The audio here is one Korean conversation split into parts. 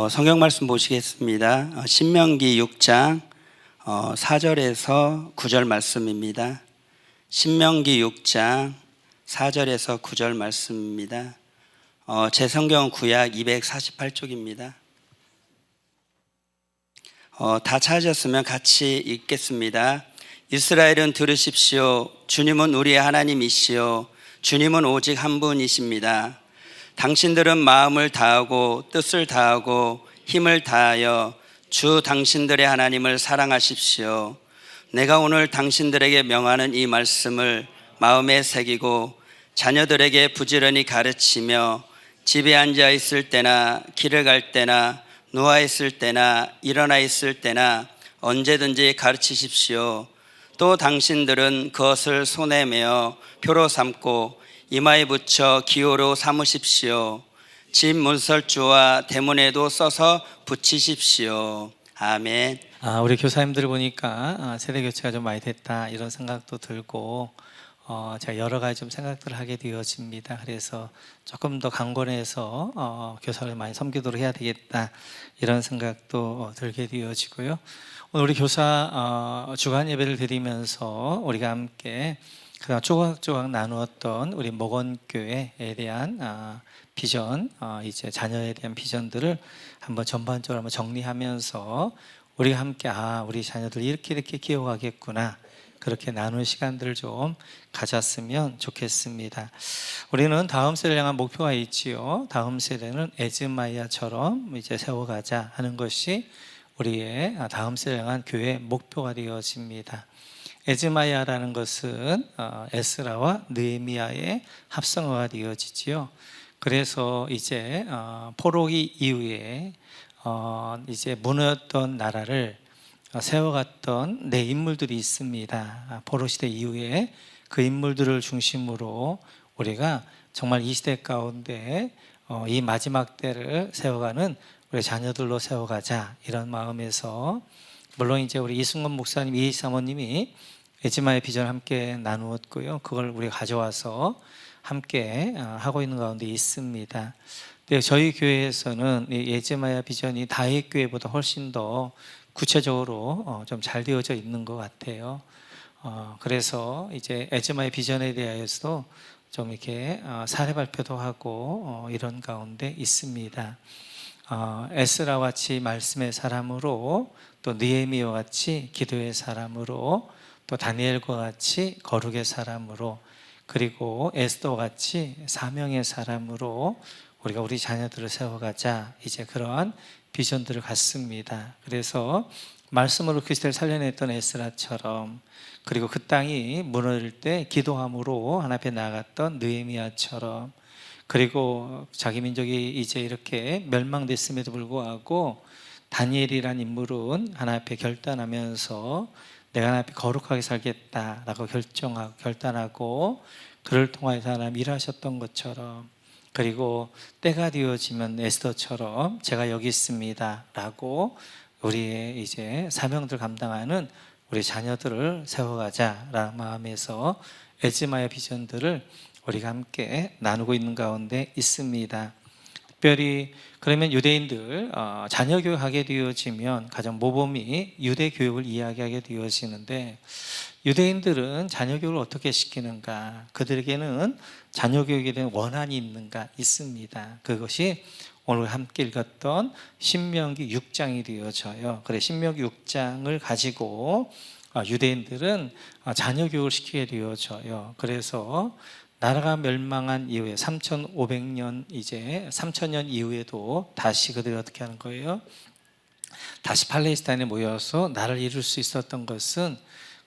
성경 말씀 보시겠습니다. 신명기 6장 4절에서 9절 말씀입니다. 신명기 6장 4절에서 9절 말씀입니다. 제 성경은 구약 248쪽입니다. 다 찾으셨으면 같이 읽겠습니다. 이스라엘은 들으십시오. 주님은 우리의 하나님이시요 주님은 오직 한 분이십니다. 당신들은 마음을 다하고 뜻을 다하고 힘을 다하여 주 당신들의 하나님을 사랑하십시오. 내가 오늘 당신들에게 명하는 이 말씀을 마음에 새기고 자녀들에게 부지런히 가르치며 집에 앉아 있을 때나 길을 갈 때나 누워 있을 때나 일어나 있을 때나 언제든지 가르치십시오. 또 당신들은 그것을 손에 메어 표로 삼고 이마에 붙여 기호로 삼으십시오. 집 문설주와 대문에도 써서 붙이십시오. 아멘. 우리 교사님들 보니까 세대 교체가 좀 많이 됐다 이런 생각도 들고 제가 여러 가지 좀 생각들을 하게 되어집니다. 그래서 조금 더 강권해서 교사를 많이 섬기도록 해야 되겠다 이런 생각도 들게 되어지고요. 오늘 우리 교사 주간 예배를 드리면서 우리가 함께 그동안 조각조각 나누었던 우리 목원교회에 대한 비전, 이제 자녀에 대한 비전들을 한번 전반적으로 한번 정리하면서 우리가 함께 우리 자녀들 이렇게 키워가겠구나 그렇게 나누는 시간들을 좀 가졌으면 좋겠습니다. 우리는 다음 세대를 향한 목표가 있지요. 다음 세대는 에즈마이아처럼 이제 세워가자 하는 것이 우리의 다음 세대를 향한 교회의 목표가 되어집니다. 에즈마이아라는 것은 에스라와 느헤미야의 합성어가 되어지지요. 그래서 이제 포로기 이후에 이제 무너졌던 나라를 세워갔던 네 인물들이 있습니다. 포로 시대 이후에 그 인물들을 중심으로 우리가 정말 이 시대 가운데 이 마지막 때를 세워가는 우리 자녀들로 세워가자 이런 마음에서 물론 이제 우리 이승원 목사님, 이희 사모님이 에즈마의 비전을 함께 나누었고요. 그걸 우리가 가져와서 함께 하고 있는 가운데 있습니다. 근데 저희 교회에서는 이 에즈마야 비전이 다윗 교회보다 훨씬 더 구체적으로 좀 잘 되어져 있는 것 같아요. 그래서 이제 에즈마의 비전에 대해서도 좀 이렇게 사례 발표도 하고 이런 가운데 있습니다. 에스라와 같이 말씀의 사람으로 또 느헤미야와 같이 기도의 사람으로 또 다니엘과 같이 거룩의 사람으로 그리고 에스더와 같이 사명의 사람으로 우리가 우리 자녀들을 세워가자 이제 그러한 비전들을 갖습니다. 그래서 말씀으로 그 시대를 살려냈던 에스라처럼 그리고 그 땅이 무너질 때 기도함으로 하나님 앞에 나아갔던 느헤미야처럼 그리고 자기 민족이 이제 이렇게 멸망됐음에도 불구하고 다니엘이란 인물은 하나님 앞에 결단하면서 내가 하나님 앞에 거룩하게 살겠다라고 결단하고 그를 통해서 하나님 일하셨던 것처럼 그리고 때가 되어지면 에스더처럼 제가 여기 있습니다 라고 우리의 이제 사명들 감당하는 우리 자녀들을 세워가자라는 마음에서 에즈마의 비전들을 우리가 함께 나누고 있는 가운데 있습니다. 특별히 그러면 유대인들 자녀 교육하게 되어지면 가장 모범이 유대 교육을 이야기하게 되어지는데 유대인들은 자녀 교육을 어떻게 시키는가? 그들에게는 자녀 교육에 대한 원한이 있는가? 있습니다. 그것이 오늘 함께 읽었던 신명기 6장이 되어져요. 그래 신명기 6장을 가지고 유대인들은 자녀 교육을 시키게 되어져요. 그래서 나라가 멸망한 이후에 3,500년 이제 3,000년 이후에도 다시 그들이 어떻게 하는 거예요? 다시 팔레스타인에 모여서 나라를 이룰 수 있었던 것은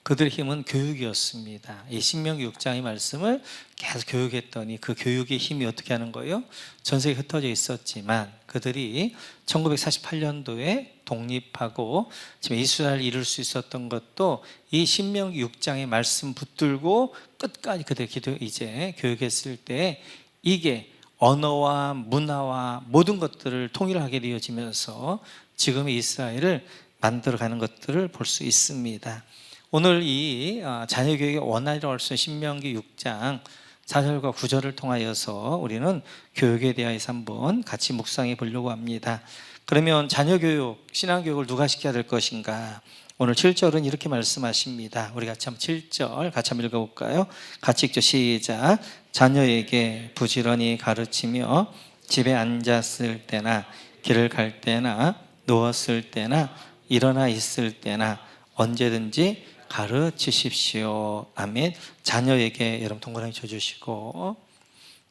그들의 힘은 교육이었습니다. 이 신명기 6장의 말씀을 계속 교육했더니 그 교육의 힘이 어떻게 하는 거예요? 전 세계에 흩어져 있었지만 그들이 1948년도에 독립하고 지금 이스라엘을 이룰 수 있었던 것도 이 신명기 6장의 말씀 붙들고 끝까지 그들 이제 교육했을 때 이게 언어와 문화와 모든 것들을 통일하게 되어지면서 지금의 이스라엘을 만들어가는 것들을 볼 수 있습니다. 오늘 이 자녀교육의 원한이라고 할 수 있는 신명기 6장 4절과 9절을 통하여서 우리는 교육에 대해서 한번 같이 묵상해 보려고 합니다. 그러면 자녀 교육, 신앙 교육을 누가 시켜야 될 것인가? 오늘 7절은 이렇게 말씀하십니다. 우리 같이 한번 7절 같이 한번 읽어볼까요? 같이 읽죠. 시작. 자녀에게 부지런히 가르치며 집에 앉았을 때나 길을 갈 때나 누웠을 때나 일어나 있을 때나 언제든지 가르치십시오. 아멘. 자녀에게 여러분 동그라미 쳐주시고,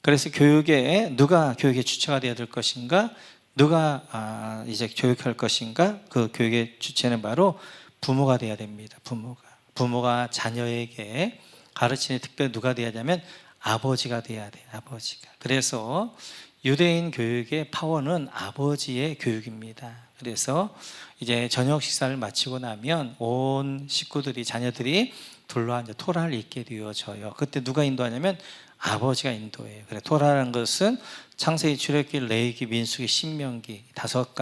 그래서 누가 교육의 주체가 되어야 될 것인가? 누가 이제 교육할 것인가? 그 교육의 주체는 바로 부모가 되어야 됩니다. 부모가 자녀에게 가르치는, 특별히 누가 되어야 하냐면 아버지가 되어야 돼요. 아버지가. 그래서 유대인 교육의 파워는 아버지의 교육입니다. 그래서 이제 저녁 식사를 마치고 나면 온 식구들이, 자녀들이 둘러앉아 토라를 읽게 되어져요. 그때 누가 인도하냐면 아버지가 인도해요. 그래, 토라라는 것은 창세기, 출애굽기, 레위기, 민수기, 신명기 다섯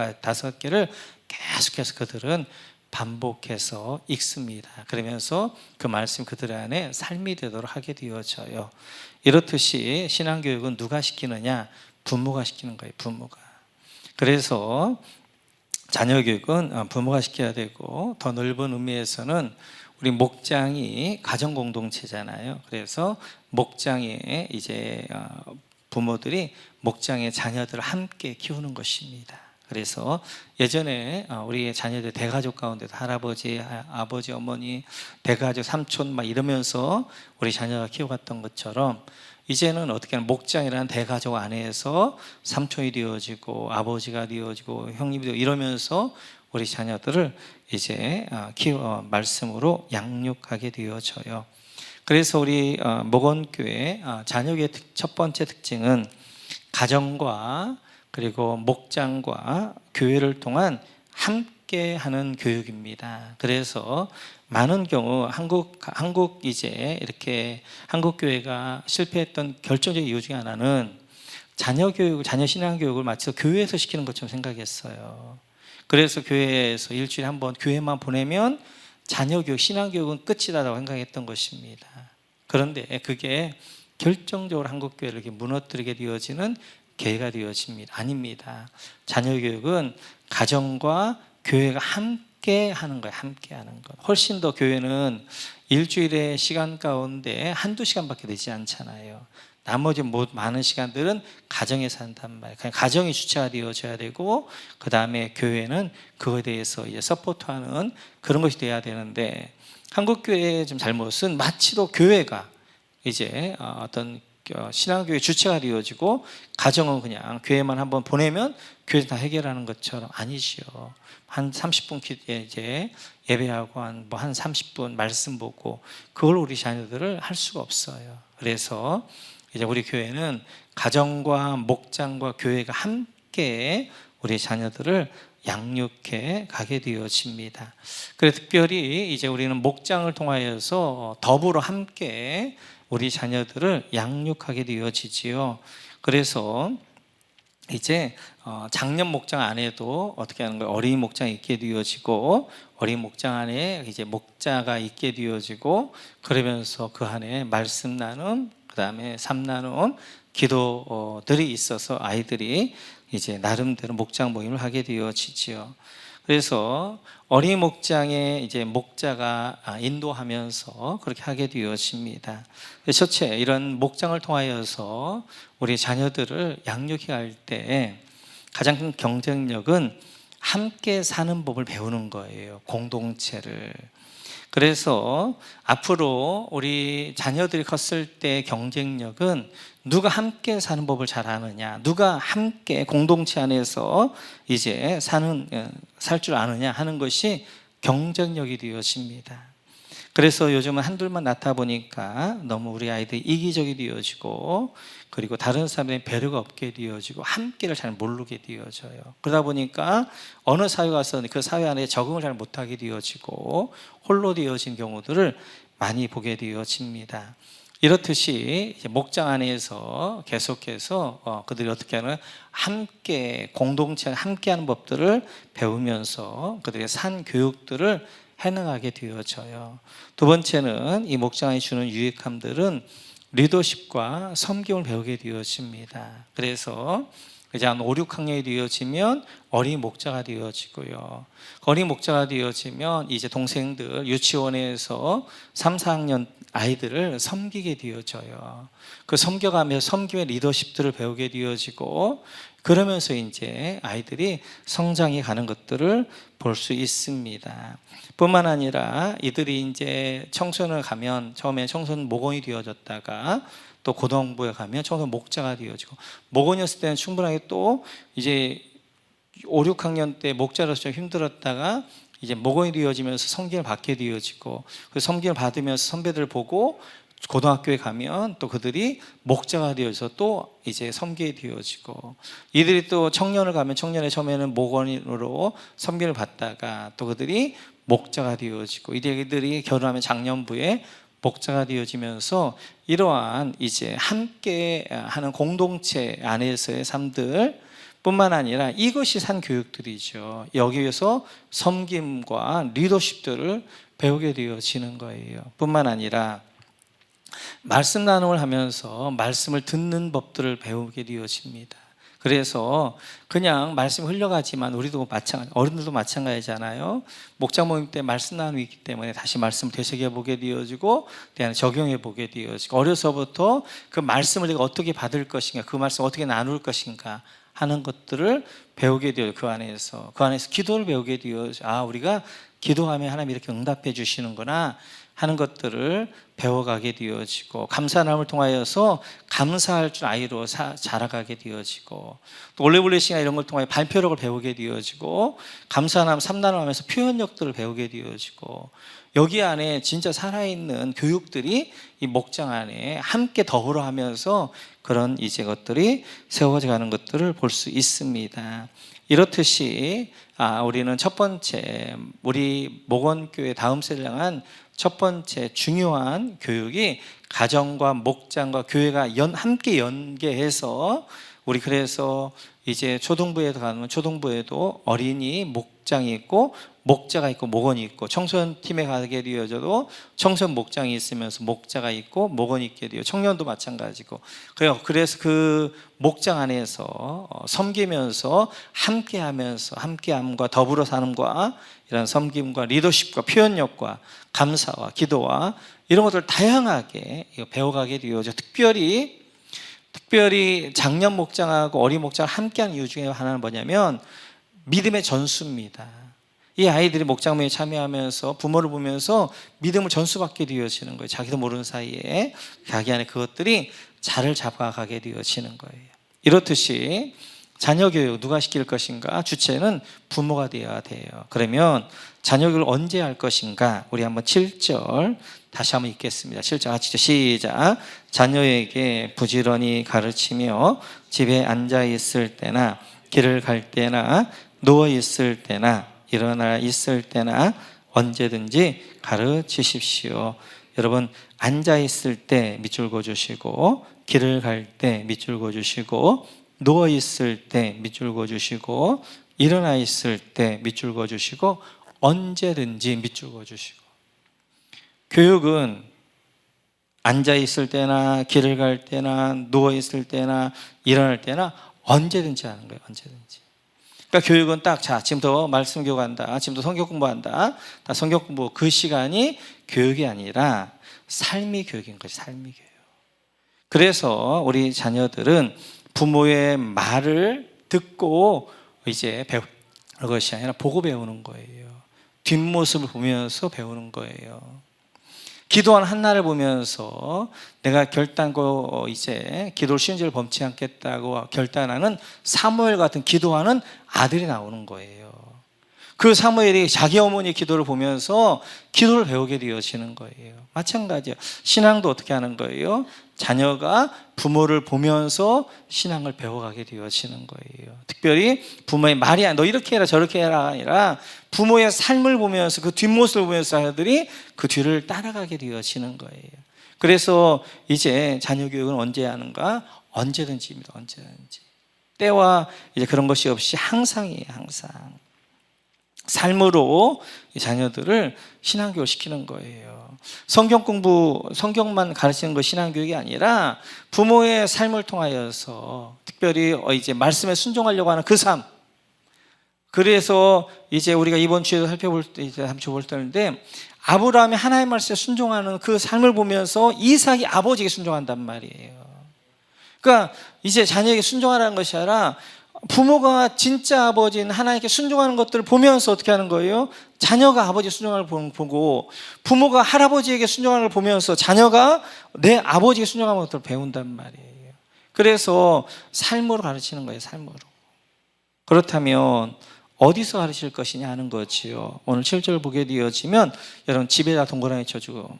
개를 계속해서 그들은 반복해서 읽습니다. 그러면서 그 말씀 그들 안에 삶이 되도록 하게 되어져요. 이렇듯이 신앙교육은 누가 시키느냐? 부모가 시키는 거예요. 부모가. 그래서 자녀 교육은 부모가 시켜야 되고, 더 넓은 의미에서는 우리 목장이 가정 공동체잖아요. 그래서 목장에 이제 부모들이 목장의 자녀들을 함께 키우는 것입니다. 그래서 예전에 우리 자녀들 대가족 가운데도 할아버지, 아버지, 어머니, 대가족, 삼촌 막 이러면서 우리 자녀가 키워갔던 것처럼, 이제는 어떻게 하면 목장이라는 대가족 안에서 삼촌이 되어지고 아버지가 되어지고 형님이 되어 이러면서 우리 자녀들을 이제 말씀으로 양육하게 되어져요. 그래서 우리 목원교회 자녀교회 첫 번째 특징은 가정과 그리고 목장과 교회를 통한 함께하는 교육입니다. 그래서 많은 경우 한국 이제 이렇게 한국 교회가 실패했던 결정적인 이유 중에 하나는 자녀 신앙 교육을 마치 교회에서 시키는 것처럼 생각했어요. 그래서 교회에서 일주일에 한 번 교회만 보내면 자녀 교육, 신앙 교육은 끝이다라고 생각했던 것입니다. 그런데 그게 결정적으로 한국 교회를 이렇게 무너뜨리게 되어지는 계기가 되어집니다. 아닙니다. 자녀 교육은 가정과 교회가 함께 하는 거예요. 함께 하는 것. 훨씬 더 교회는 일주일의 시간 가운데 한두 시간밖에 되지 않잖아요. 나머지 많은 시간들은 가정에서 한단 말이에요. 그냥 가정이 주체가 되어져야 되고, 그 다음에 교회는 그거에 대해서 이제 서포트하는 그런 것이 돼야 되는데, 한국 교회의 좀 잘못은 마치도 교회가 이제 어떤 신앙교회 주체가 되어지고, 가정은 그냥 교회만 한번 보내면 교회에서 다 해결하는 것처럼 아니죠. 한 30분 이제 예배하고 한 30분 말씀 보고, 그걸 우리 자녀들을 할 수가 없어요. 그래서 이제 우리 교회는 가정과 목장과 교회가 함께 우리 자녀들을 양육해 가게 되어집니다. 그래서 특별히 이제 우리는 목장을 통하여서 더불어 함께 우리 자녀들을 양육하게 되어지지요. 그래서 이제 작년 목장 안에도 어떻게 하는 거예요? 어린이 목장이 있게 되어지고, 어린이 목장 안에 이제 목자가 있게 되어지고, 그러면서 그 안에 말씀 나눔, 그 다음에 삶 나눔, 기도들이 있어서 아이들이 이제 나름대로 목장 모임을 하게 되어지지요. 그래서 어린이 목장에 이제 목자가 인도하면서 그렇게 하게 되어집니다. 첫째, 이런 목장을 통하여서 우리 자녀들을 양육해 갈 때 가장 큰 경쟁력은 함께 사는 법을 배우는 거예요. 공동체를. 그래서 앞으로 우리 자녀들이 컸을 때 경쟁력은 누가 함께 사는 법을 잘 아느냐, 누가 함께 공동체 안에서 이제 살 줄 아느냐 하는 것이 경쟁력이 되어집니다. 그래서 요즘은 한둘만 낳다 보니까 너무 우리 아이들이 이기적이 되어지고, 그리고 다른 사람의 배려가 없게 되어지고, 함께를 잘 모르게 되어져요. 그러다 보니까 어느 사회 가서 그 사회 안에 적응을 잘 못하게 되어지고 홀로 되어진 경우들을 많이 보게 되어집니다. 이렇듯이 이제 목장 안에서 계속해서 그들이 어떻게 하는, 함께 공동체 함께하는 법들을 배우면서 그들의 산 교육들을 해나가게 되어져요. 두 번째는 이 목장 안에 주는 유익함들은 리더십과 섬김을 배우게 되어집니다. 그래서 이제 한 5, 6학년이 되어지면 어린 목자가 되어지고요. 어린 목자가 되어지면 이제 동생들 유치원에서 3, 4학년 아이들을 섬기게 되어져요. 그 섬겨가면서 섬김의 리더십들을 배우게 되어지고, 그러면서 이제 아이들이 성장해 가는 것들을 볼 수 있습니다. 뿐만 아니라 이들이 이제 청소년을 가면 처음에 청소년 목원이 되어졌다가 또 고등부에 가면 청소년 목자가 되어지고, 목원이었을 때는 충분하게 또 이제 5, 6학년 때 목자로서 좀 힘들었다가 이제 목원이 되어지면서 섬김을 받게 되어지고, 그 섬김을 받으면서 선배들을 보고 고등학교에 가면 또 그들이 목자가 되어서 또 이제 섬기게 되어지고, 이들이 또 청년을 가면 청년의 처음에는 목원으로 섬김을 받다가 또 그들이 목자가 되어지고, 이들이 결혼하면 장년부에 목자가 되어지면서 이러한 이제 함께 하는 공동체 안에서의 삶들 뿐만 아니라 이것이 산 교육들이죠. 여기에서 섬김과 리더십들을 배우게 되어지는 거예요. 뿐만 아니라 말씀 나눔을 하면서 말씀을 듣는 법들을 배우게 되어집니다. 그래서 그냥 말씀이 흘러가지만 우리도 마찬가지, 어른들도 마찬가지잖아요. 목자 모임 때 말씀 나눔이 있기 때문에 다시 말씀을 되새겨보게 되어지고 대안 적용해보게 되어지고, 어려서부터 그 말씀을 내가 어떻게 받을 것인가, 그 말씀을 어떻게 나눌 것인가 하는 것들을 배우게 되어, 그 안에서 기도를 배우게 되어, 우리가 기도하면 하나님이 이렇게 응답해 주시는구나 하는 것들을 배워가게 되어지고, 감사함을 통하여서 감사할 줄 아이로 자라가게 되어지고, 또 올레블레싱이나 이런 걸 통하여 발표력을 배우게 되어지고, 감사함 3단원 하면서 표현력들을 배우게 되어지고, 여기 안에 진짜 살아있는 교육들이 이 목장 안에 함께 더불어 하면서 그런 이제 것들이 세워져 가는 것들을 볼 수 있습니다. 이렇듯이 우리는 첫 번째, 우리 목원교회 다음 세대를 향한 첫 번째 중요한 교육이 가정과 목장과 교회가 함께 연계해서, 우리 그래서 이제 초등부에도 가면 초등부에도 어린이 목장이 있고 목자가 있고 목원이 있고, 청소년 팀에 가게 되어져도 청소년 목장이 있으면서 목자가 있고 목원이 있게 되어, 청년도 마찬가지고, 그래서 그 목장 안에서 섬기면서 함께하면서 함께함과 더불어 사는과 이런 섬김과 리더십과 표현력과 감사와 기도와 이런 것들을 다양하게 배워가게 되어져. 특별히 장년 목장하고 어린 목장을 함께하는 이유 중에 하나는 뭐냐면 믿음의 전수입니다. 이 아이들이 목장모임에 참여하면서 부모를 보면서 믿음을 전수받게 되어지는 거예요. 자기도 모르는 사이에 자기 안에 그것들이 자를 잡아가게 되어지는 거예요. 이렇듯이 자녀 교육 누가 시킬 것인가? 주체는 부모가 되어야 돼요. 그러면 자녀 교육을 언제 할 것인가? 우리 한번 7절 다시 한번 읽겠습니다. 7절 같이 시작. 자녀에게 부지런히 가르치며 집에 앉아 있을 때나 길을 갈 때나 누워 있을 때나 일어나 있을 때나 언제든지 가르치십시오. 여러분, 앉아 있을 때 밑줄 그어주시고, 길을 갈 때 밑줄 그어주시고, 누워 있을 때 밑줄 그어주시고, 일어나 있을 때 밑줄 그어주시고, 언제든지 밑줄 그어주시고. 교육은 앉아 있을 때나 길을 갈 때나 누워 있을 때나 일어날 때나 언제든지 하는 거예요. 언제든지. 그러니까 교육은 딱, 지금부터 말씀 교육한다, 지금부터 성경 공부한다, 다 성경 공부, 그 시간이 교육이 아니라 삶의 교육인 거지. 삶의 교육. 그래서 우리 자녀들은 부모의 말을 듣고 이제 배우는 것이 아니라 보고 배우는 거예요. 뒷모습을 보면서 배우는 거예요. 기도하는 한나를 보면서 내가 결단코 이제 기도를 쉬운 죄를 범치 않겠다고 결단하는 사무엘 같은 기도하는 아들이 나오는 거예요. 그 사무엘이 자기 어머니의 기도를 보면서 기도를 배우게 되어지는 거예요. 마찬가지예요. 신앙도 어떻게 하는 거예요? 자녀가 부모를 보면서 신앙을 배워가게 되어지는 거예요. 특별히 부모의 말이 너 이렇게 해라 저렇게 해라 아니라 부모의 삶을 보면서 그 뒷모습을 보면서 아이들이 그 뒤를 따라가게 되어지는 거예요. 그래서 이제 자녀 교육은 언제 하는가? 언제든지입니다. 언제든지. 때와 이제 그런 것이 없이 항상이에요. 항상. 삶으로 자녀들을 신앙교육을 시키는 거예요. 성경 공부, 성경만 가르치는 것 신앙교육이 아니라 부모의 삶을 통하여서 특별히 이제 말씀에 순종하려고 하는 그 삶. 그래서 이제 우리가 이번 주에도 살펴볼 때, 이제 다음 주에 볼 때인데, 아브라함이 하나님의 말씀에 순종하는 그 삶을 보면서 이삭이 아버지에게 순종한단 말이에요. 그러니까 이제 자녀에게 순종하라는 것이 아니라 부모가 진짜 아버지인 하나님께 순종하는 것들을 보면서 어떻게 하는 거예요? 자녀가 아버지 순종하는 걸 보고, 부모가 할아버지에게 순종하는 걸 보면서 자녀가 내 아버지에게 순종하는 것들을 배운단 말이에요. 그래서 삶으로 가르치는 거예요. 삶으로. 그렇다면 어디서 가르칠 것이냐 하는 거지요. 오늘 7절 보게 되어지면 여러분 집에다 동그라미 쳐주고,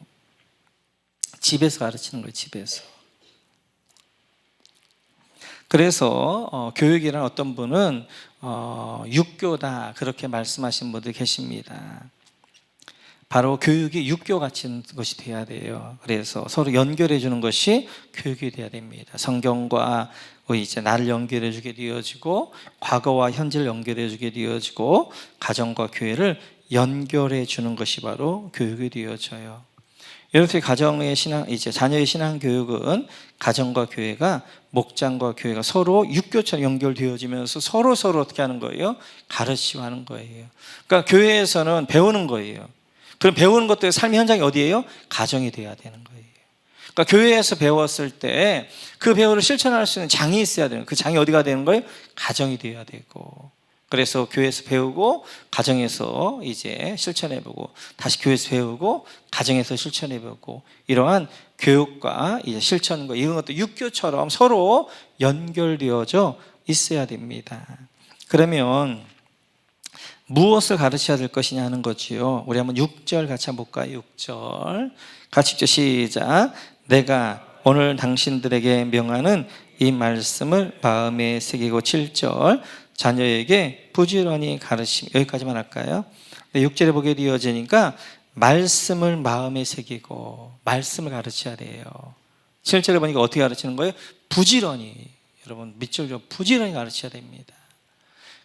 집에서 가르치는 거예요. 집에서. 그래서 교육이란 어떤 분은 육교다 그렇게 말씀하신 분들 계십니다. 바로 교육이 육교 같은 것이 돼야 돼요. 그래서 서로 연결해 주는 것이 교육이 돼야 됩니다. 성경과 이제 나를 연결해 주게 되어지고, 과거와 현재를 연결해 주게 되어지고, 가정과 교회를 연결해 주는 것이 바로 교육이 되어져요. 이렇게 가정의 신앙, 이제 자녀의 신앙 교육은 가정과 교회가, 목장과 교회가 서로 육교처럼 연결되어지면서 서로 어떻게 하는 거예요? 가르치고 하는 거예요. 그러니까 교회에서는 배우는 거예요. 그럼 배우는 것들의 삶의 현장이 어디예요? 가정이 돼야 되는 거예요. 그러니까 교회에서 배웠을 때 그 배우를 실천할 수 있는 장이 있어야 되는 거예요. 그 장이 어디가 되는 거예요? 가정이 돼야 되고. 그래서 교회에서 배우고 가정에서 이제 실천해보고, 다시 교회에서 배우고 가정에서 실천해보고, 이러한 교육과 이제 실천과 이런 것도 육교처럼 서로 연결되어져 있어야 됩니다. 그러면 무엇을 가르쳐야 될 것이냐 하는 거지요. 우리 한번 6절 같이 한번 볼까요? 6절 같이 읽죠. 시작. 내가 오늘 당신들에게 명하는 이 말씀을 마음에 새기고. 7절 자녀에게 부지런히 가르치며. 여기까지만 할까요? 6절에 보게 되어지니까 말씀을 마음에 새기고, 말씀을 가르쳐야 돼요. 7절에 보니까 어떻게 가르치는 거예요? 부지런히. 여러분 밑줄로 부지런히 가르쳐야 됩니다.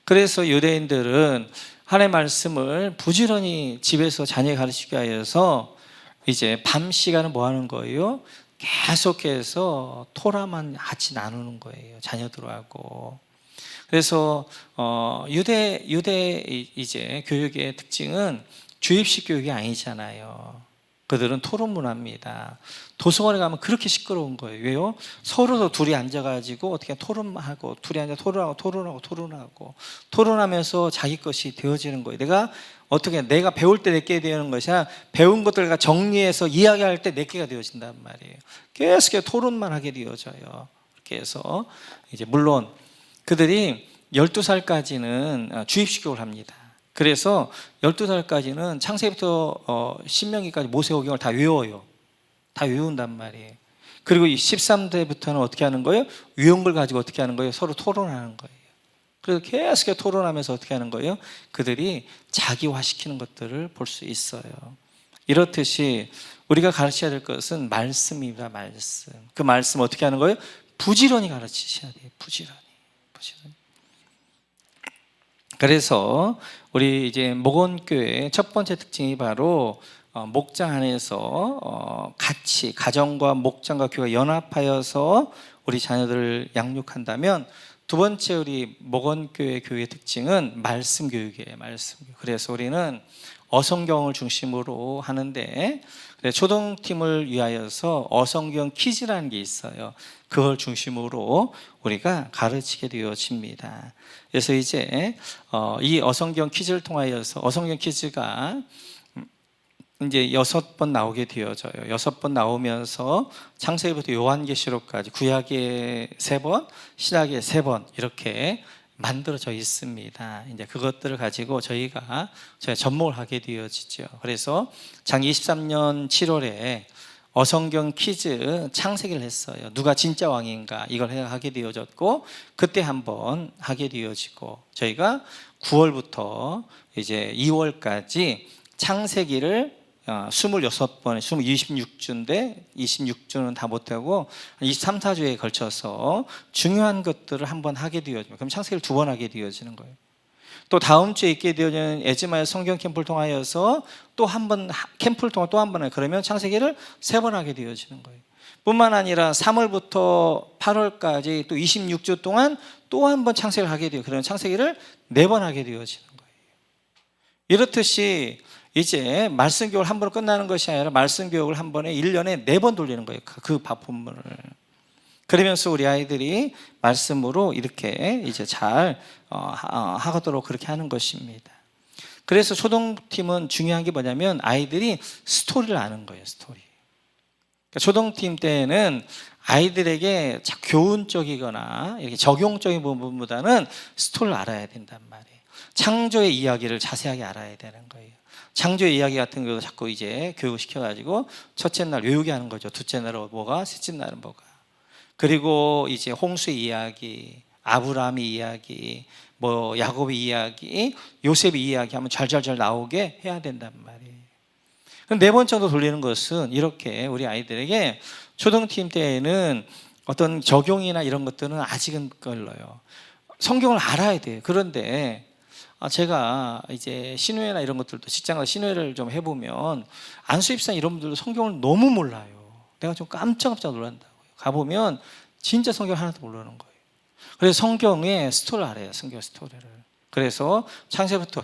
그래서 유대인들은 하나님의 말씀을 부지런히 집에서 자녀에 가르치게 하여서 이제 밤 시간은 뭐 하는 거예요? 계속해서 토라만 같이 나누는 거예요. 자녀들하고. 그래서 유대 이제 교육의 특징은 주입식 교육이 아니잖아요. 그들은 토론 문화입니다. 도서관에 가면 그렇게 시끄러운 거예요. 왜요? 서로 둘이 앉아가지고 어떻게 토론하고, 둘이 앉아 토론하면서 자기 것이 되어지는 거예요. 내가 배울 때 내게 되는 것이 아니라 배운 것들과 정리해서 이야기할 때 내게가 되어진단 말이에요. 계속 토론만 하게 되어져요. 그렇게 해서 이제 물론 그들이 12살까지는 주입식 교육을 합니다. 그래서 12살까지는 창세기부터 신명기까지 모세오경을 다 외워요. 다 외운단 말이에요. 그리고 13세부터는 어떻게 하는 거예요? 외운 걸 가지고 어떻게 하는 거예요? 서로 토론하는 거예요. 그래서 계속 토론하면서 어떻게 하는 거예요? 그들이 자기화시키는 것들을 볼 수 있어요. 이렇듯이 우리가 가르쳐야 될 것은 말씀입니다. 말씀. 그 말씀 어떻게 하는 거예요? 부지런히 가르치셔야 돼요. 부지런히. 그래서 우리 이제 목원교회의 첫 번째 특징이 바로 목장 안에서 같이 가정과 목장과 교회가 연합하여서 우리 자녀들을 양육한다면, 두 번째 우리 목원교회 교회의 특징은 말씀 교육이에요. 말씀 교육. 그래서 우리는 어성경을 중심으로 하는데, 초등팀을 위하여서 어성경 퀴즈라는 게 있어요. 그걸 중심으로 우리가 가르치게 되어집니다. 그래서 이제 이 어성경 퀴즈를 통하여서, 어성경 퀴즈가 이제 6번 나오게 되어져요. 6번 나오면서 창세기부터 요한계시록까지 구약에 3번, 신약에 3번 이렇게 만들어져 있습니다. 이제 그것들을 가지고 저희가 접목을 하게 되어지죠. 그래서 작 23년 7월에 어성경 퀴즈 창세기를 했어요. 누가 진짜 왕인가 이걸 하게 되어졌고, 그때 한번 하게 되어지고, 저희가 9월부터 이제 2월까지 창세기를 26번에 26주인데 26주는 다 못하고 23, 4주에 걸쳐서 중요한 것들을 한번 하게 되어집니다. 그럼 창세기를 2번 하게 되어지는 거예요. 또 다음 주에 있게 되어지는 에즈마야 성경 캠프를 통하여서 또 한 번 캠프를 통해 또 한 번 해. 그러면 창세기를 3번 하게 되어지는 거예요. 뿐만 아니라 3월부터 8월까지 또 26주 동안 또 한 번 창세기를 하게 돼요. 그러면 창세기를 4번 하게 되어지는 거예요. 이렇듯이 이제 말씀 교육을 한 번으로 끝나는 것이 아니라 말씀 교육을 한 번에 1년에 4번 돌리는 거예요. 그 본문을. 그러면서 우리 아이들이 말씀으로 이렇게 이제 잘 하도록 그렇게 하는 것입니다. 그래서 초등팀은 중요한 게 뭐냐면 아이들이 스토리를 아는 거예요. 스토리. 그러니까 초등팀 때는 아이들에게 교훈적이거나 이렇게 적용적인 부분보다는 스토리를 알아야 된단 말이에요. 창조의 이야기를 자세하게 알아야 되는 거예요. 창조의 이야기 같은 경우도 자꾸 이제 교육시켜가지고 첫째 날 외우게 하는 거죠. 둘째 날은 뭐가, 셋째 날은 뭐가. 그리고 이제 홍수의 이야기, 아브라함의 이야기, 뭐 야곱의 이야기, 요셉의 이야기 하면 잘잘잘 나오게 해야 된단 말이에요. 그럼 4번 정도 돌리는 것은 이렇게 우리 아이들에게 초등팀 때에는 어떤 적용이나 이런 것들은 아직은 걸러요. 성경을 알아야 돼요. 그런데 제가 이제 신우회나 이런 것들도 직장에서 신우회를 좀 해보면 안수입사 이런 분들도 성경을 너무 몰라요. 내가 좀 깜짝깜짝 놀란다고요. 가보면 진짜 성경 하나도 모르는 거예요. 그래서 성경의 스토리를 알아요. 성경 스토리를. 그래서 창세부터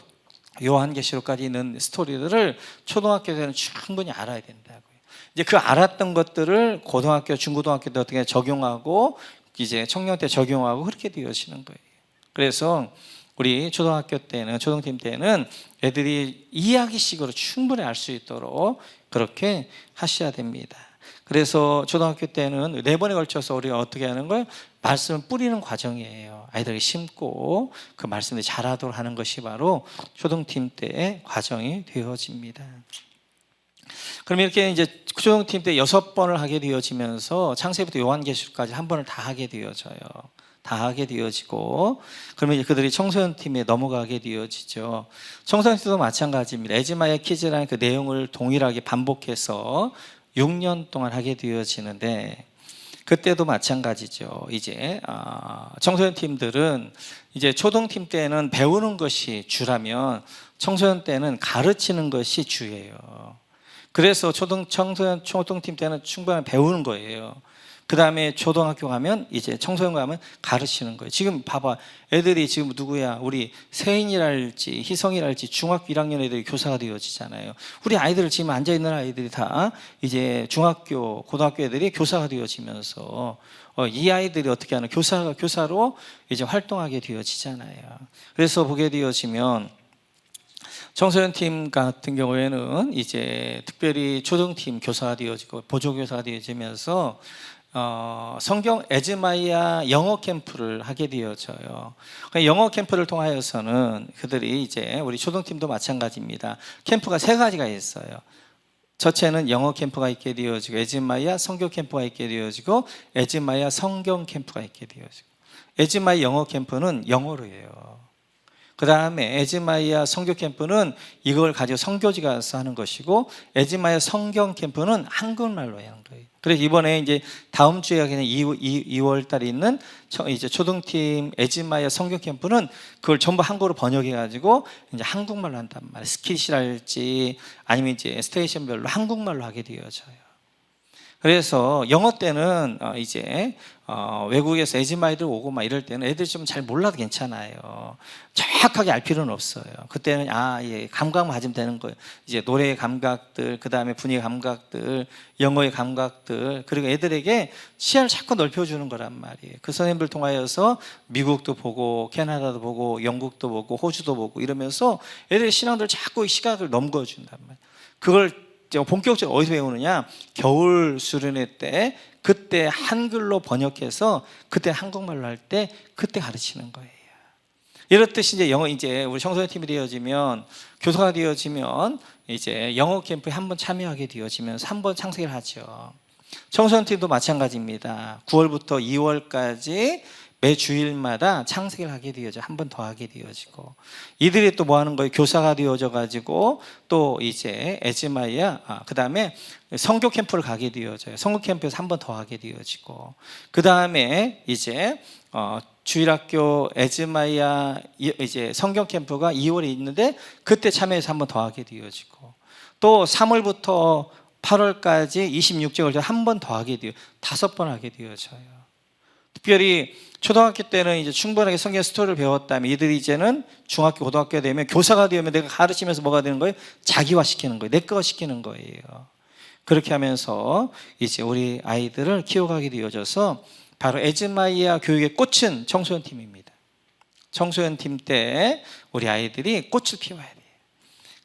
요한계시록까지 있는 스토리들을 초등학교 때는 충분히 알아야 된다고요. 이제 그 알았던 것들을 고등학교, 중고등학교 때 어떻게 적용하고 이제 청년 때 적용하고 그렇게 되어지는 거예요. 그래서 우리 초등학교 때는, 초등팀 때는 애들이 이야기식으로 충분히 알 수 있도록 그렇게 하셔야 됩니다. 그래서 초등학교 때는 4번에 걸쳐서 우리가 어떻게 하는 거예요? 말씀을 뿌리는 과정이에요. 아이들이 심고 그 말씀을 잘하도록 하는 것이 바로 초등팀 때의 과정이 되어집니다. 그럼 이렇게 이제 초등팀 때 6번을 하게 되어지면서 창세부터 요한계시록까지 한 번을 다 하게 되어져요. 다 하게 되어지고 그러면 이제 그들이 청소년 팀에 넘어가게 되어지죠. 청소년 팀도 마찬가지입니다. 에즈마야 키즈라는 그 내용을 동일하게 반복해서 6년 동안 하게 되어지는데 그때도 마찬가지죠. 이제 청소년 팀들은 이제 초등팀 때는 배우는 것이 주라면 청소년 때는 가르치는 것이 주예요. 그래서 초등팀 때는 충분히 배우는 거예요. 그 다음에 초등학교 가면 이제 청소년 가면 가르치는 거예요. 지금 봐봐. 애들이 지금 누구야? 우리 세인이랄지 희성이랄지 중학교 1학년 애들이 교사가 되어지잖아요. 우리 아이들 지금 앉아있는 아이들이 다 이제 중학교, 고등학교 애들이 교사가 되어지면서 이 아이들이 어떻게 하는 교사로 이제 활동하게 되어지잖아요. 그래서 보게 되어지면 청소년 팀 같은 경우에는 이제 특별히 초등팀 교사가 되어지고 보조교사가 되어지면서 성경 에즈마야 영어 캠프를 하게 되어져요. 영어 캠프를 통하여서는 그들이 이제 우리 초등팀도 마찬가지입니다. 캠프가 3가지가 있어요. 첫째는 영어 캠프가 있게 되어지고 에즈마야 성경 캠프가 있게 되어지고 에즈마야 성경 캠프가 있게 되어지고 에즈마야 영어 캠프는 영어로 해요. 그 다음에 에즈마야 성교 캠프는 이걸 가지고 선교지 가서 하는 것이고 에즈마야 성경 캠프는 한국말로 하는 거예요. 그래서 이번에 이제 다음 주에 그냥 2월 달에 있는 이제 초등팀 에즈마야 성경 캠프는 그걸 전부 한국어로 번역해 가지고 이제 한국말로 한단 말이에요. 스킷이랄지 아니면 이제 스테이션별로 한국말로 하게 되어져요. 그래서 영어 때는 이제 외국에서 에즈마이들 오고 막 이럴 때는 애들이 좀 잘 몰라도 괜찮아요. 정확하게 알 필요는 없어요. 그때는 예, 감각만 가지면 되는 거예요. 이제 노래의 감각들, 그 다음에 분위기 감각들, 영어의 감각들, 그리고 애들에게 시야를 자꾸 넓혀주는 거란 말이에요. 그 선생님들 통하여서 미국도 보고 캐나다도 보고 영국도 보고 호주도 보고 이러면서 애들의 신앙들 자꾸 시각을 넘겨준단 말이에요. 그걸 본격적으로 어디서 배우느냐? 겨울 수련회 때 그때 한글로 번역해서 그때 한국말로 할 때 그때 가르치는 거예요. 이렇듯이 이제 영어 이제 우리 청소년 팀이 되어지면 교사가 되어지면 이제 영어 캠프에 한번 참여하게 되어지면서 한번 창세기를 하죠. 청소년 팀도 마찬가지입니다. 9월부터 2월까지 매 주일마다 창세기를 하게 되어져 한 번 더 하게 되어지고 이들이 또 뭐 하는 거예요? 교사가 되어져 가지고 또 이제 에즈마야 그 다음에 성교 캠프를 가게 되어져요. 성교 캠프에서 한 번 더 하게 되어지고 그 다음에 이제 주일학교 에즈마이아 이제 성경 캠프가 2월에 있는데 그때 참여해서 한 번 더 하게 되어지고, 또 3월부터 8월까지 26개월 한 번 더 하게 되어 5번 하게 되어져요. 특별히 초등학교 때는 이제 충분하게 성경 스토리를 배웠다면 이들이 이제는 중학교, 고등학교 되면 교사가 되면 내가 가르치면서 뭐가 되는 거예요? 자기화 시키는 거예요. 내 거 시키는 거예요. 그렇게 하면서 이제 우리 아이들을 키워가게 되어져서 바로 에즈마이아 교육의 꽃은 청소년 팀입니다. 청소년 팀 때 우리 아이들이 꽃을 피워야 돼요.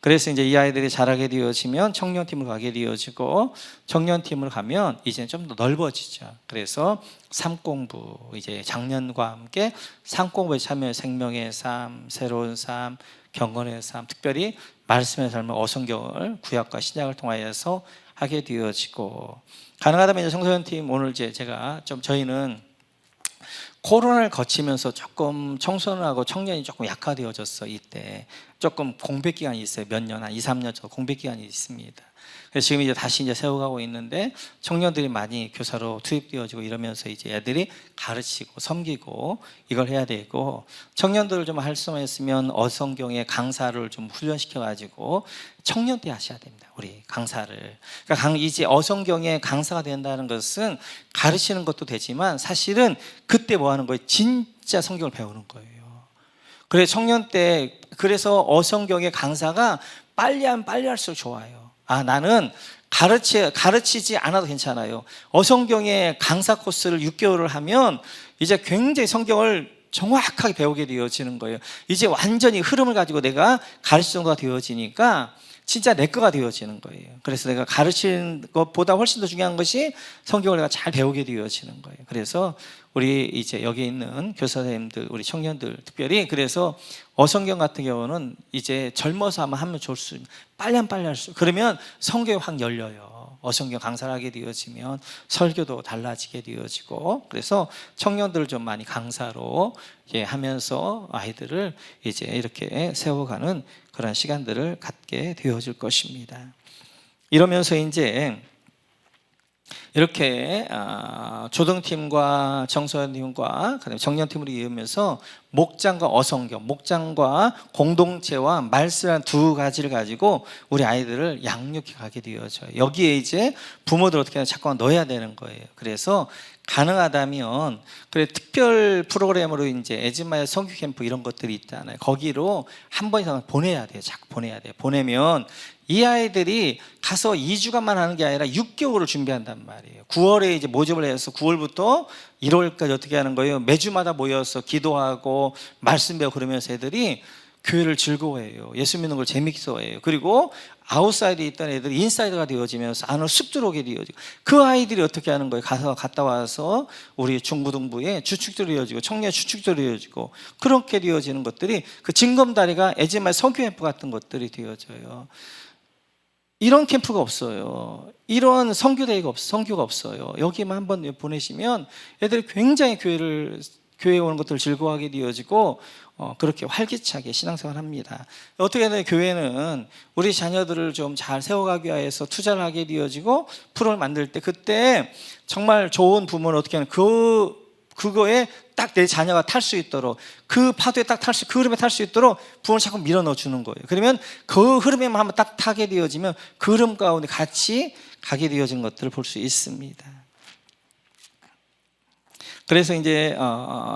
그래서 이제 이 아이들이 자라게 되어지면 청년팀을 가게 되어지고, 청년팀을 가면 이제 좀 더 넓어지죠. 그래서 삶공부, 이제 작년과 함께 삶공부에 참여, 생명의 삶, 새로운 삶, 경건의 삶, 특별히 말씀의 삶을 어성경을 구약과 신약을 통하여서 하게 되어지고, 가능하다면 이제 청소년팀 오늘 이제 제가 좀 저희는 코로나를 거치면서 조금 청소년하고 청년이 조금 약화되어졌어. 이때 조금 공백 기간이 있어요. 몇 년, 한 2, 3년 정도 공백 기간이 있습니다. 그래서 지금 이제 다시 이제 세워가고 있는데, 청년들이 많이 교사로 투입되어지고 이러면서 이제 애들이 가르치고 섬기고 이걸 해야 되고, 청년들을 좀 활성화했으면 어성경의 강사를 좀 훈련시켜 가지고 청년 때 하셔야 됩니다. 우리 강사를. 그러니까 이제 어성경의 강사가 된다는 것은 가르치는 것도 되지만 사실은 그때 뭐 하는 거예요? 진짜 성경을 배우는 거예요. 그래 청년 때, 그래서 어성경의 강사가 빨리 하면 빨리 할수록 좋아요. 나는 가르치지 않아도 괜찮아요. 어성경의 강사 코스를 6개월을 하면 이제 굉장히 성경을 정확하게 배우게 되어지는 거예요. 이제 완전히 흐름을 가지고 내가 가르칠 정도가 되어지니까 진짜 내 거가 되어지는 거예요. 그래서 내가 가르치는 것보다 훨씬 더 중요한 것이 성경을 내가 잘 배우게 되어지는 거예요. 그래서 우리 이제 여기 있는 교사님들, 우리 청년들 특별히, 그래서 어성경 같은 경우는 이제 젊어서 하면 좋을 수, 빨리 하면 빨리 할 수, 그러면 성경이 확 열려요. 어성경 강사를 하게 되어지면 설교도 달라지게 되어지고, 그래서 청년들을 좀 많이 강사로 이제 하면서 아이들을 이제 이렇게 세워가는 그런 시간들을 갖게 되어질 것입니다. 이러면서 이제 이렇게 조등팀과 청소년팀과 청년팀으로 이으면서 목장과 어성경, 목장과 공동체와 말씀이라는 두 가지를 가지고 우리 아이들을 양육해 가게 되어져요. 여기에 이제 부모들 어떻게 하냐, 자꾸 넣어야 되는 거예요. 그래서 가능하다면 그래 특별 프로그램으로 이제 에즈마이아 성교 캠프 이런 것들이 있잖아요. 거기로 한 번 이상 보내야 돼요. 자꾸 보내야 돼요. 보내면 이 아이들이 가서 2주간만 하는 게 아니라 6개월을 준비한단 말이에요. 9월에 이제 모집을 해서 9월부터 1월까지 어떻게 하는 거예요? 매주마다 모여서 기도하고 말씀 배우고, 그러면서 애들이 교회를 즐거워해요. 예수 믿는 걸 재밌어해요. 그리고 아웃사이드에 있던 애들이 인사이드가 되어지면서 안으로 쑥 들어오게 되어지고, 그 아이들이 어떻게 하는 거예요? 갔다 와서 우리 중고등부에 주축들이 되어지고 청년 주축들이 되어지고, 그렇게 되어지는 것들이 그 징검다리가 에즈마이아 성교 캠프 같은 것들이 되어져요. 이런 캠프가 없어요. 이런 선교대회가 선교가 없어요. 여기만 한번 보내시면 애들이 굉장히 교회에 오는 것들을 즐거워하게 되어지고 그렇게 활기차게 신앙생활을 합니다. 어떻게 하면 교회는 우리 자녀들을 좀 잘 세워가기 위해서 투자를 하게 되어지고 프로를 만들 때, 그때 정말 좋은 부모는 어떻게 하면 그거에 딱 내 자녀가 탈 수 있도록, 그 파도에 딱 그 흐름에 탈 수 있도록 부모를 자꾸 밀어 넣어 주는 거예요. 그러면 그 흐름에만 한번 딱 타게 되어지면 그 흐름 가운데 같이 가게 되어진 것들을 볼 수 있습니다. 그래서 이제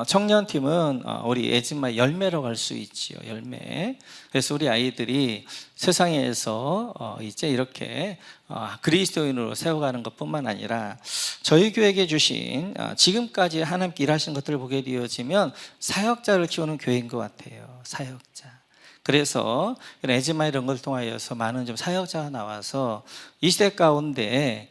청년팀은 우리 에즈마이아 열매로 갈 수 있지요. 열매. 그래서 우리 아이들이 세상에서 이제 이렇게 그리스도인으로 세워가는 것뿐만 아니라 저희 교회에게 주신 지금까지 하나님께 일하신 것들을 보게 되어지면 사역자를 키우는 교회인 것 같아요. 사역자. 그래서 에즈마이아 이런 것을 통하여서 많은 좀 사역자가 나와서 이 시대 가운데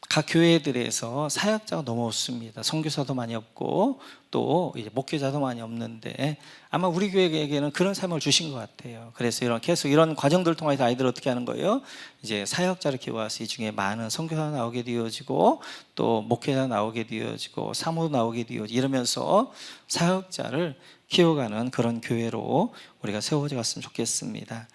각 교회들에서 사역자가 너무 없습니다. 선교사도 많이 없고 또 이제 목회자도 많이 없는데, 아마 우리 교회에게는 그런 삶을 주신 것 같아요. 그래서 계속 이런 과정들을 통해서 아이들을 어떻게 하는 거예요? 이제 사역자를 키워서 이 중에 많은 선교사가 나오게 되어지고 또 목회자 나오게 되어지고 사모도 나오게 되어지고, 이러면서 사역자를 키워가는 그런 교회로 우리가 세워져 갔으면 좋겠습니다.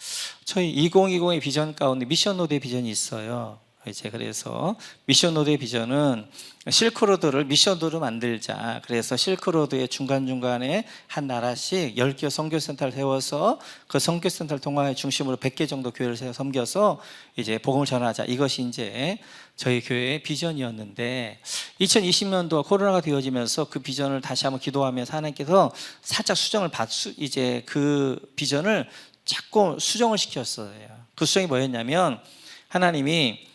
저희 2020의 비전 가운데 미션 로드의 비전이 있어요. 이제 그래서 미션로드의 비전은 실크로드를 미션로드로 만들자. 그래서 실크로드의 중간중간에 한 나라씩 10개 선교센터를 세워서 그 선교센터를 통해 중심으로 100개 정도 교회를 섬겨서 이제 복음을 전하자. 이것이 이제 저희 교회의 비전이었는데 2020년도가 코로나가 되어지면서 그 비전을 다시 한번 기도하면서 하나님께서 살짝 이제 그 비전을 자꾸 수정을 시켰어요. 그 수정이 뭐였냐면 하나님이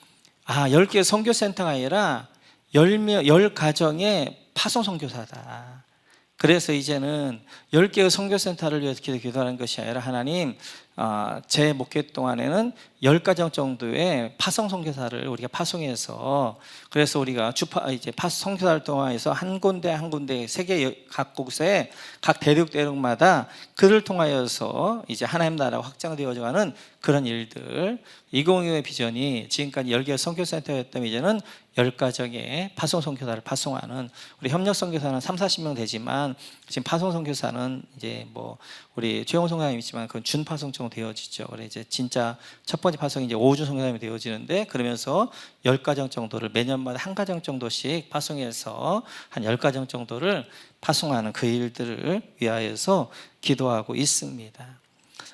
10개 선교센터가 아니라 10가정의 파송 선교사다. 그래서 이제는 10개의 선교센터를 위해서 기도하는 것이 아니라 하나님, 제 목회 동안에는 10가정 정도의 파송 선교사를 우리가 파송해서 그래서 우리가 이제 선교사를 통해서 한 군데 세계 각곳에 각 대륙마다 그를 통하여서 이제 하나님 나라가 확장되어가는 그런 일들 2025의 비전이 지금까지 10개의 선교센터였다면 이제는 10가정의 파송 선교사를 파송하는 우리 협력 선교사는 30-40명 되지만 지금 파송 선교사는 이제 뭐 우리 최영호 선교사님 있지만 그건 준파송 정도 되어지죠. 그래 이제 진짜 첫 번째 파송이 이제 오주 선교사님이 되어지는데 그러면서 10가정 정도를 매년마다 한 가정 정도씩 파송해서 한 10가정 정도를 파송하는 그 일들을 위하여서 기도하고 있습니다.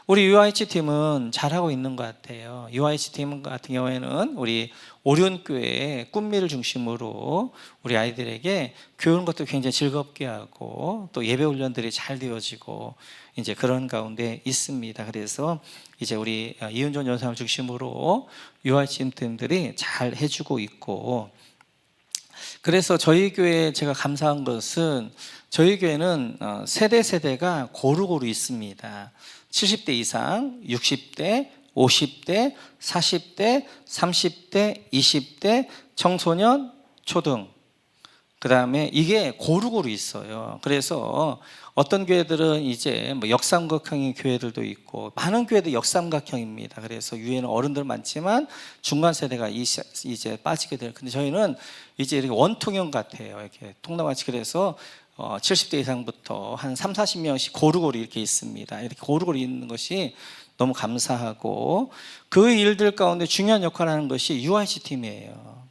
우리 UIH 팀은 잘하고 있는 것 같아요. UIH 팀 같은 경우에는 우리 오륜교회 꿈미를 중심으로 우리 아이들에게 교육하는 것도 굉장히 즐겁게 하고 또 예배 훈련들이 잘 되어지고 이제 그런 가운데 있습니다. 그래서 이제 우리 이은종 연사를 중심으로 UIH 팀들이 잘 해주고 있고 그래서 저희 교회에 제가 감사한 것은 저희 교회는 세대가 고루고루 있습니다. 70대 이상, 60대, 50대, 40대, 30대, 20대, 청소년, 초등 그 다음에 이게 고루고루 있어요. 그래서 어떤 교회들은 이제 뭐 역삼각형의 교회들도 있고 많은 교회도 역삼각형입니다. 그래서 위에는 어른들 많지만 중간 세대가 이제 빠지게 돼요. 근데 저희는 이제 이렇게 원통형 같아요. 이렇게 통나무같이 그래서 70대 이상부터 한 30-40명씩 고루고루 이렇게 있습니다. 이렇게 고루고루 있는 것이 너무 감사하고 그 일들 가운데 중요한 역할을 하는 것이 UIC 팀이에요.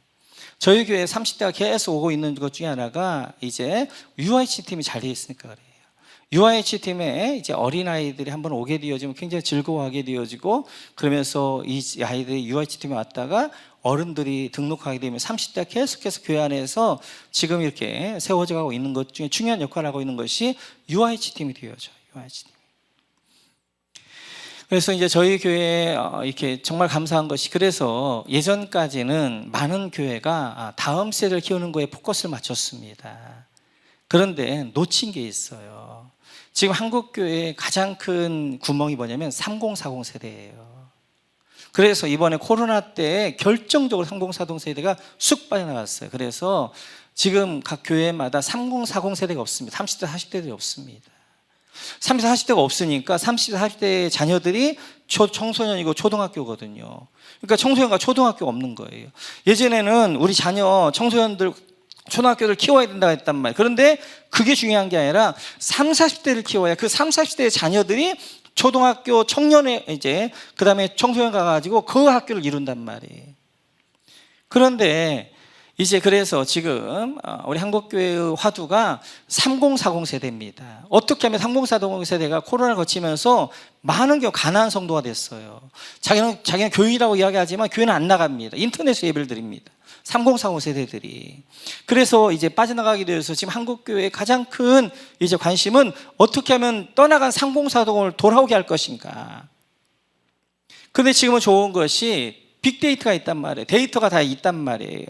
저희 교회에 30대가 계속 오고 있는 것 중에 하나가 이제 UIC 팀이 잘 되어 있으니까 그래요. UIH 팀에 이제 어린아이들이 한번 오게 되어지면 굉장히 즐거워하게 되어지고 그러면서 이 아이들이 UIH 팀에 왔다가 어른들이 등록하게 되면 30대가 계속해서 교회 안에서 지금 이렇게 세워져 가고 있는 것 중에 중요한 역할을 하고 있는 것이 UIH 팀이 되어져요. UIH 팀. 그래서 이제 저희 교회에 이렇게 정말 감사한 것이 그래서 예전까지는 많은 교회가 다음 세대를 키우는 거에 포커스를 맞췄습니다. 그런데 놓친 게 있어요. 지금 한국교회의 가장 큰 구멍이 뭐냐면 3040 세대예요. 그래서 이번에 코로나 때 결정적으로 3040 세대가 쑥 빠져나갔어요. 그래서 지금 각 교회마다 3040 세대가 없습니다. 30대, 40대들이 없습니다. 30대, 40대가 없으니까 30대, 40대 자녀들이 청소년이고 초등학교거든요. 그러니까 청소년과 초등학교가 없는 거예요. 예전에는 우리 자녀 청소년들 초등학교를 키워야 된다고 했단 말이에요. 그런데 그게 중요한 게 아니라 30, 40대를 키워야 그 30, 40대의 자녀들이 초등학교 청년에 이제 그 다음에 청소년 가가지고 그 학교를 이룬단 말이에요. 그런데 이제 그래서 지금 우리 한국교회의 화두가 3040 세대입니다. 어떻게 하면 3040 세대가 코로나를 거치면서 많은 경우 가난한 성도가 됐어요. 자기는 교인이라고 이야기하지만 교회는 안 나갑니다. 인터넷에 예배를 드립니다. 3040 세대들이. 그래서 이제 빠져나가게 되어서 지금 한국교회의 가장 큰 이제 관심은 어떻게 하면 떠나간 3040을 돌아오게 할 것인가. 근데 지금은 좋은 것이 빅데이터가 있단 말이에요. 데이터가 다 있단 말이에요.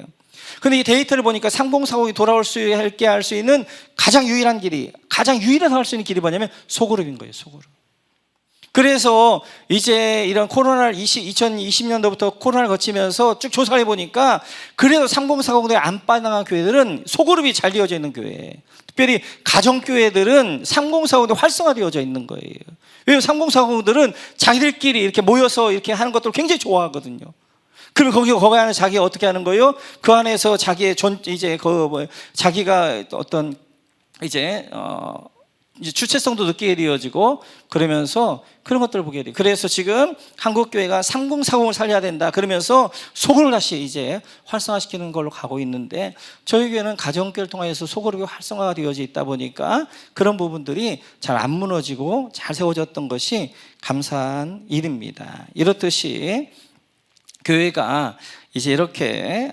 근데 이 데이터를 보니까 3040이 돌아올 수 있게 할 수 있는 가장 유일해서 할 수 있는 길이 뭐냐면 소그룹인 거예요. 소그룹. 그래서 이제 이런 코로나를 2020년도부터 코로나를 거치면서 쭉 조사를 해보니까 그래도 3040도에 안 빠져나간 교회들은 소그룹이 잘 되어져 있는 교회, 특별히 가정교회들은 3040도 활성화되어져 있는 거예요. 왜냐하면 3040들은 자기들끼리 이렇게 모여서 이렇게 하는 것들을 굉장히 좋아하거든요. 그럼 거기 안에 자기가 어떻게 하는 거예요? 그 안에서 자기의 자기가 어떤 이제 이제 주체성도 느끼게 되어지고 그러면서 그런 것들을 보게 돼요. 그래서 지금 한국교회가 3040을 살려야 된다 그러면서 소그룹 다시 이제 활성화시키는 걸로 가고 있는데 저희 교회는 가정교회를 통해서 소그룹이 활성화가 되어져 있다 보니까 그런 부분들이 잘 안 무너지고 잘 세워졌던 것이 감사한 일입니다. 이렇듯이 교회가 이제 이렇게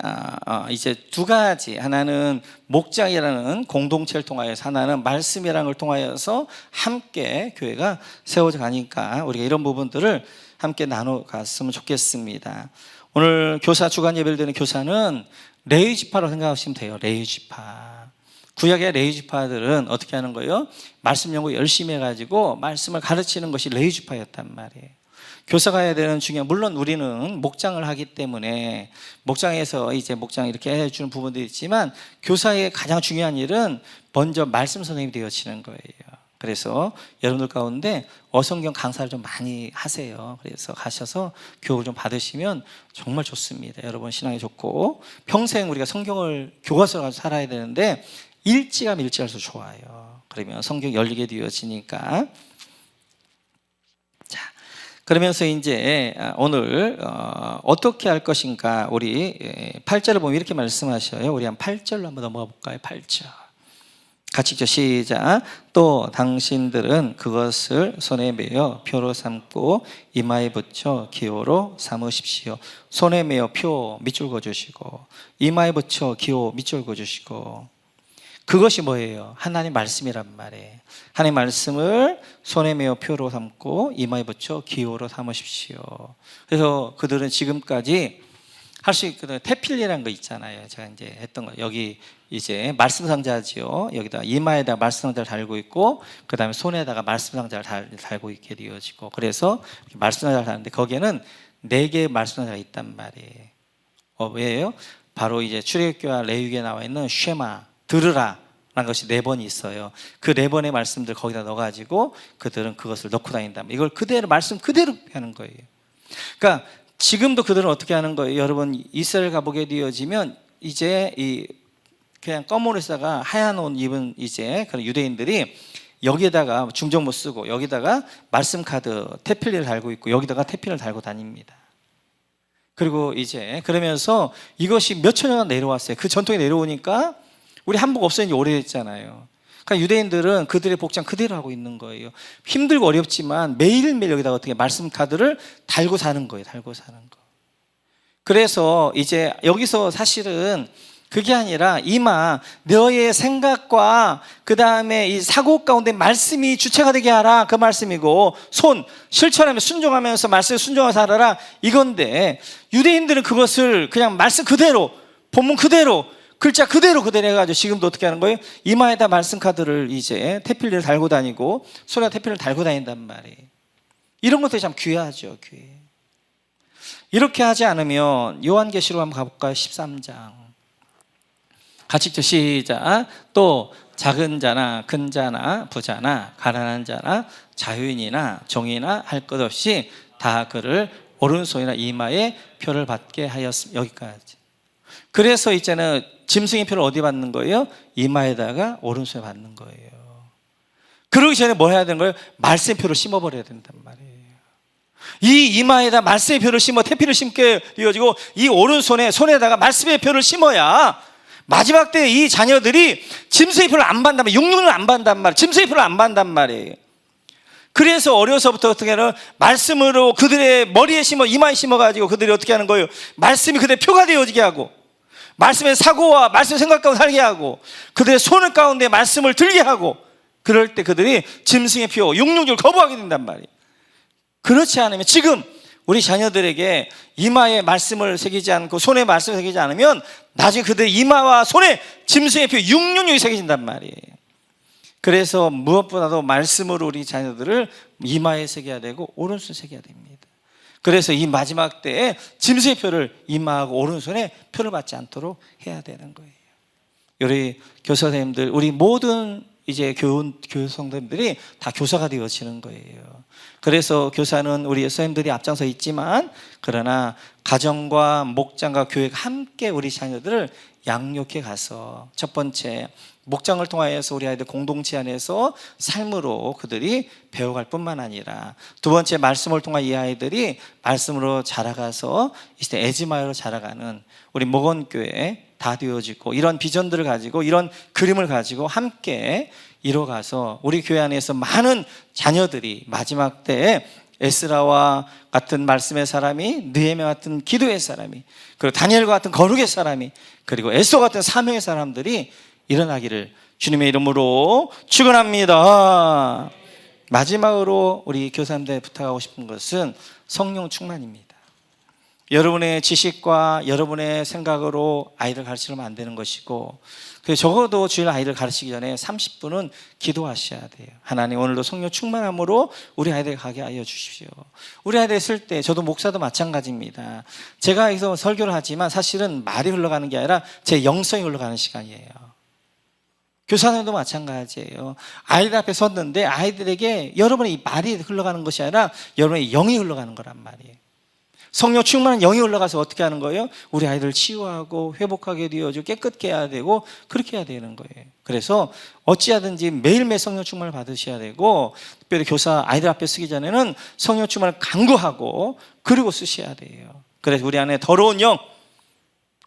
이제 두 가지, 하나는 목장이라는 공동체를 통하여서, 하나는 말씀이라는 걸 통하여서 함께 교회가 세워져 가니까 우리가 이런 부분들을 함께 나눠 갔으면 좋겠습니다. 오늘 교사 주간 예배를 드리는 교사는 레위 지파로 생각하시면 돼요. 레위 지파. 구약의 레위 지파들은 어떻게 하는 거예요? 말씀 연구 열심히 해가지고 말씀을 가르치는 것이 레위 지파였단 말이에요. 교사가 해야 되는 중요한, 물론 우리는 목장을 하기 때문에 목장에서 이제 목장 이렇게 해주는 부분도 있지만 교사의 가장 중요한 일은 먼저 말씀 선생님이 되어지는 거예요. 그래서 여러분들 가운데 어성경 강사를 좀 많이 하세요. 그래서 가셔서 교육을 좀 받으시면 정말 좋습니다. 여러분 신앙이 좋고 평생 우리가 성경을 교과서로 가지고 살아야 되는데 일찌감 일찌할수록 좋아요. 그러면 성경 열리게 되어지니까. 자, 그러면서 이제 오늘 어떻게 할 것인가, 우리 8절을 보면 이렇게 말씀하셔요. 우리 한 8절로 한번 넘어가 볼까요? 8절 같이 읽죠. 시작. 또 당신들은 그것을 손에 메어 표로 삼고 이마에 붙여 기호로 삼으십시오. 손에 메어 표 밑줄 그어주시고 이마에 붙여 기호 밑줄 그어주시고. 그것이 뭐예요? 하나님 말씀이란 말이에요. 하나님 말씀을 손에 메어 표로 삼고 이마에 붙여 기호로 삼으십시오. 그래서 그들은 지금까지 할 수 있거든요. 태필이라는 거 있잖아요. 제가 이제 했던 거. 여기 이제 말씀 상자지요. 여기다 이마에다 말씀 상자를 달고 있고, 그 다음에 손에다가 말씀 상자를 달고 있게 되어지고, 그래서 말씀 상자를 달는데 거기에는 4개의 말씀 상자가 있단 말이에요. 왜요? 바로 이제 출애굽기와 레위기에 나와 있는 쉐마, 들으라 라는 것이 4번이 있어요. 그 4번의 말씀들 거기다 넣어가지고 그들은 그것을 넣고 다닌다면 이걸 그대로 말씀 그대로 하는 거예요. 그러니까 지금도 그들은 어떻게 하는 거예요? 여러분 이스라엘 가보게 되어지면 이제 이 그냥 검은 옷에다가 하얀 옷 입은 이제 그런 유대인들이 여기에다가 중정 못 쓰고 여기다가 말씀 카드 태필리를 달고 있고 여기다가 태필을 달고 다닙니다. 그리고 이제 그러면서 이것이 몇 천 년간 내려왔어요. 그 전통이 내려오니까 우리 한복 없어진 지 오래됐잖아요. 그러니까 유대인들은 그들의 복장 그대로 하고 있는 거예요. 힘들고 어렵지만 매일매일 여기다가 어떻게 말씀 카드를 달고 사는 거예요. 달고 사는 거. 그래서 이제 여기서 사실은 그게 아니라 이마 너의 생각과 그 다음에 이 사고 가운데 말씀이 주체가 되게 하라, 그 말씀이고, 손 실천하며 순종하면서 말씀에 순종하면서 살아라 이건데, 유대인들은 그것을 그냥 말씀 그대로 본문 그대로 글자 그대로 해가지고 지금도 어떻게 하는 거예요? 이마에다 말씀 카드를 이제 태필리를 달고 다니고 손에다 태필을 달고 다닌단 말이에요. 이런 것들이 참 귀하죠. 귀해. 이렇게 하지 않으면 요한계시록 한번 가볼까요? 13장 같이 읽죠. 시작. 또 작은 자나 큰 자나 부자나 가난한 자나 자유인이나 종이나 할 것 없이 다 그를 오른손이나 이마에 표를 받게 하였습니다. 여기까지. 그래서 이제는 짐승의 표를 어디 받는 거예요? 이마에다가 오른손에 받는 거예요. 그러기 전에 뭐 해야 되는 거예요? 말씀의 표를 심어버려야 된단 말이에요. 이 이마에다 말씀의 표를 심어 태필을 심게 되어지고 이 오른손에 손에다가 말씀의 표를 심어야 마지막 때 이 자녀들이 짐승의 표를 안 받는단 말이에요. 666을 안 받는단 말이에요. 짐승의 표를 안 받는단 말이에요. 그래서 어려서부터 어떻게 하는 말씀으로 그들의 머리에 심어 이마에 심어가지고 그들이 어떻게 하는 거예요? 말씀이 그들의 표가 되어지게 하고 말씀의 사고와 말씀의 생각 가운데 살게 하고 그들의 손을 가운데 말씀을 들게 하고, 그럴 때 그들이 짐승의 표 666을 거부하게 된단 말이에요. 그렇지 않으면 지금 우리 자녀들에게 이마에 말씀을 새기지 않고 손에 말씀을 새기지 않으면 나중에 그들의 이마와 손에 짐승의 표 666이 새겨진단 말이에요. 그래서 무엇보다도 말씀으로 우리 자녀들을 이마에 새겨야 되고 오른손에 새겨야 됩니다. 그래서 이 마지막 때에 짐승의 표를 이마하고 오른손에 표를 받지 않도록 해야 되는 거예요. 우리 교사님들, 우리 모든 이제 교성들이 다 교사가 되어지는 거예요. 그래서 교사는 우리 선생님들이 앞장서 있지만, 그러나 가정과 목장과 교회가 함께 우리 자녀들을 양육해 가서 첫 번째 목장을 통하여서 우리 아이들 공동체 안에서 삶으로 그들이 배워갈 뿐만 아니라 두 번째 말씀을 통한 이 아이들이 말씀으로 자라가서 이제 에즈마이로 자라가는 우리 목원교회 다 되어지고 이런 비전들을 가지고 이런 그림을 가지고 함께 이뤄가서 우리 교회 안에서 많은 자녀들이 마지막 때에 에스라와 같은 말씀의 사람이, 느헤미야 같은 기도의 사람이, 그리고 다니엘과 같은 거룩의 사람이, 그리고 에스더 같은 사명의 사람들이 일어나기를 주님의 이름으로 축원합니다. 마지막으로 우리 교사님들 부탁하고 싶은 것은 성령 충만입니다. 여러분의 지식과 여러분의 생각으로 아이를 가르치면 안 되는 것이고, 적어도 주일 아이를 가르치기 전에 30분은 기도하셔야 돼요. 하나님, 오늘도 성령 충만함으로 우리 아이들 가게 하여 주십시오. 우리 아이들 있을 때, 저도 목사도 마찬가지입니다. 제가 여기서 설교를 하지만 사실은 말이 흘러가는 게 아니라 제 영성이 흘러가는 시간이에요. 교사님도 마찬가지예요. 아이들 앞에 섰는데 아이들에게 여러분의 이 말이 흘러가는 것이 아니라 여러분의 영이 흘러가는 거란 말이에요. 성령 충만한 영이 올라가서 어떻게 하는 거예요? 우리 아이들을 치유하고 회복하게 되어주고 깨끗게 해야 되고 그렇게 해야 되는 거예요. 그래서 어찌하든지 매일매일 성령 충만을 받으셔야 되고, 특별히 교사 아이들 앞에 쓰기 전에는 성령 충만을 간구하고 그리고 쓰셔야 돼요. 그래서 우리 안에 더러운 영,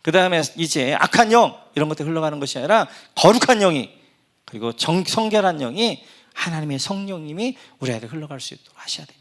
그 다음에 이제 악한 영, 이런 것들이 흘러가는 것이 아니라 거룩한 영이, 그리고 성결한 영이, 하나님의 성령님이 우리 아이들 흘러갈 수 있도록 하셔야 됩니다.